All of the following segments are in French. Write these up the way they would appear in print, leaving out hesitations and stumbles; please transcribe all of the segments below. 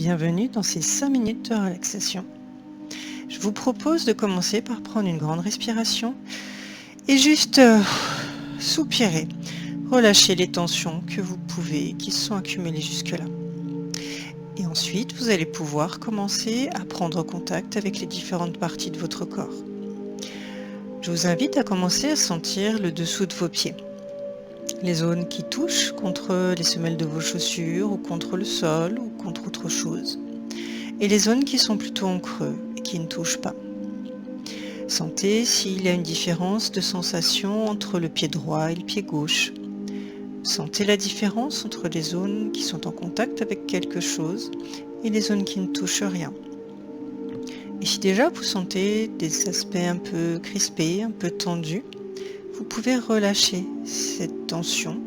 Bienvenue dans ces 5 minutes de relaxation. Je vous propose de commencer par prendre une grande respiration et juste soupirer, relâcher les tensions que vous pouvez, qui se sont accumulées jusque-là. Et ensuite, vous allez pouvoir commencer à prendre contact avec les différentes parties de votre corps. Je vous invite à commencer à sentir le dessous de vos pieds. Les zones qui touchent contre les semelles de vos chaussures ou contre le sol ou contre autre chose. Et les zones qui sont plutôt en creux et qui ne touchent pas. Sentez s'il y a une différence de sensation entre le pied droit et le pied gauche. Sentez la différence entre les zones qui sont en contact avec quelque chose et les zones qui ne touchent rien. Et si déjà vous sentez des aspects un peu crispés, un peu tendus, vous pouvez relâcher cette tension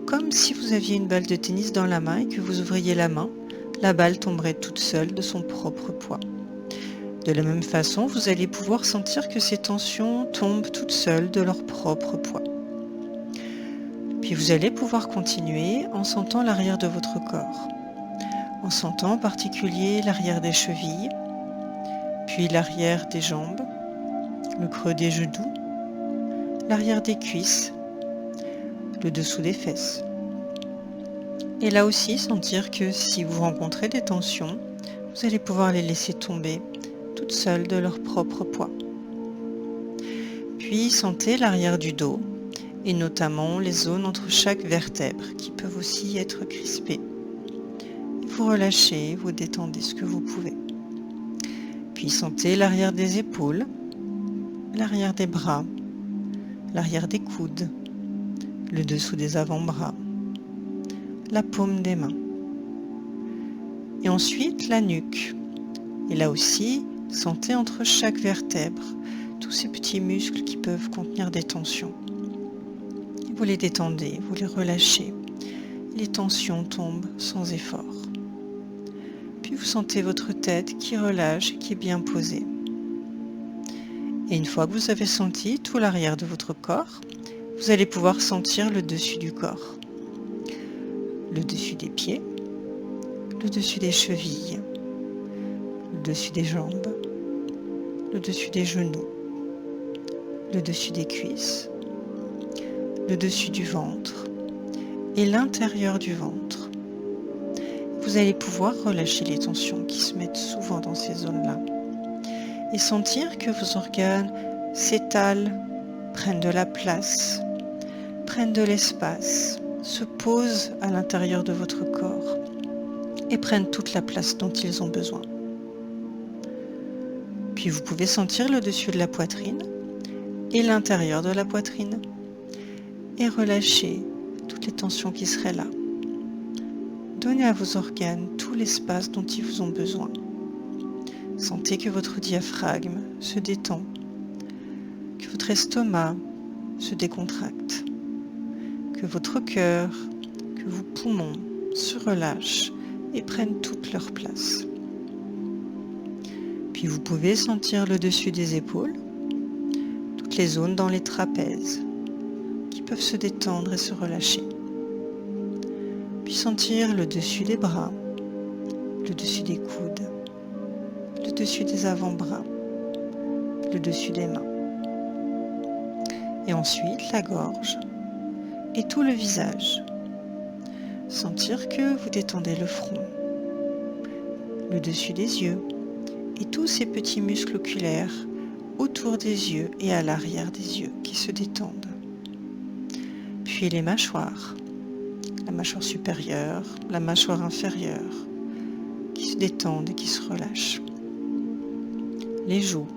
comme si vous aviez une balle de tennis dans la main et que vous ouvriez la main, la balle tomberait toute seule de son propre poids. De la même façon, vous allez pouvoir sentir que ces tensions tombent toutes seules de leur propre poids. Puis vous allez pouvoir continuer en sentant l'arrière de votre corps, en sentant en particulier l'arrière des chevilles, puis l'arrière des jambes, le creux des genoux, l'arrière des cuisses, le dessous des fesses. Et là aussi, sentir que si vous rencontrez des tensions, vous allez pouvoir les laisser tomber toutes seules de leur propre poids. Puis sentez l'arrière du dos, et notamment les zones entre chaque vertèbre qui peuvent aussi être crispées. Vous relâchez, vous détendez ce que vous pouvez. Puis sentez l'arrière des épaules, l'arrière des bras, l'arrière des coudes, le dessous des avant-bras, la paume des mains. Et ensuite la nuque. Et là aussi, sentez entre chaque vertèbre tous ces petits muscles qui peuvent contenir des tensions. Et vous les détendez, vous les relâchez. Les tensions tombent sans effort. Puis vous sentez votre tête qui relâche, qui est bien posée. Et une fois que vous avez senti tout l'arrière de votre corps, vous allez pouvoir sentir le dessus du corps. Le dessus des pieds, le dessus des chevilles, le dessus des jambes, le dessus des genoux, le dessus des cuisses, le dessus du ventre et l'intérieur du ventre. Vous allez pouvoir relâcher les tensions qui se mettent souvent dans ces zones-là et sentir que vos organes s'étalent, prennent de la place, prennent de l'espace, se posent à l'intérieur de votre corps et prennent toute la place dont ils ont besoin. Puis vous pouvez sentir le dessus de la poitrine et l'intérieur de la poitrine et relâcher toutes les tensions qui seraient là. Donnez à vos organes tout l'espace dont ils vous ont besoin. Sentez que votre diaphragme se détend, que votre estomac se décontracte, que votre cœur, que vos poumons se relâchent et prennent toute leur place. Puis vous pouvez sentir le dessus des épaules, toutes les zones dans les trapèzes qui peuvent se détendre et se relâcher. Puis sentir le dessus des bras, le dessus des coudes, le dessus des avant-bras, le dessus des mains. Et ensuite la gorge et tout le visage. Sentir que vous détendez le front, le dessus des yeux et tous ces petits muscles oculaires autour des yeux et à l'arrière des yeux qui se détendent. Puis les mâchoires, la mâchoire supérieure, la mâchoire inférieure, qui se détendent et qui se relâchent. Les joues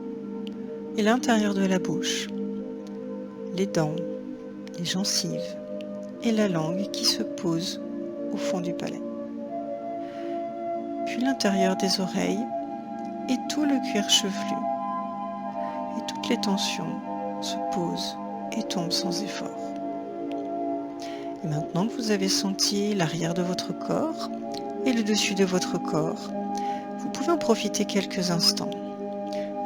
et l'intérieur de la bouche, les dents, les gencives et la langue qui se pose au fond du palais. Puis l'intérieur des oreilles et tout le cuir chevelu. Et toutes les tensions se posent et tombent sans effort. Et maintenant que vous avez senti l'arrière de votre corps et le dessus de votre corps, vous pouvez en profiter quelques instants.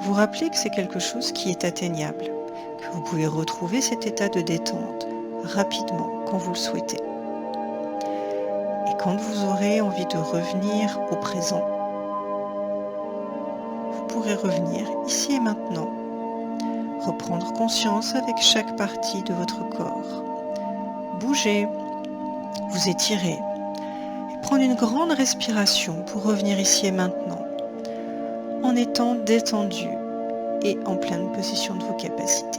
Vous rappelez que c'est quelque chose qui est atteignable, que vous pouvez retrouver cet état de détente rapidement quand vous le souhaitez. Et quand vous aurez envie de revenir au présent, vous pourrez revenir ici et maintenant, reprendre conscience avec chaque partie de votre corps, bouger, vous étirer, et prendre une grande respiration pour revenir ici et maintenant, en étant détendu et en pleine possession de vos capacités.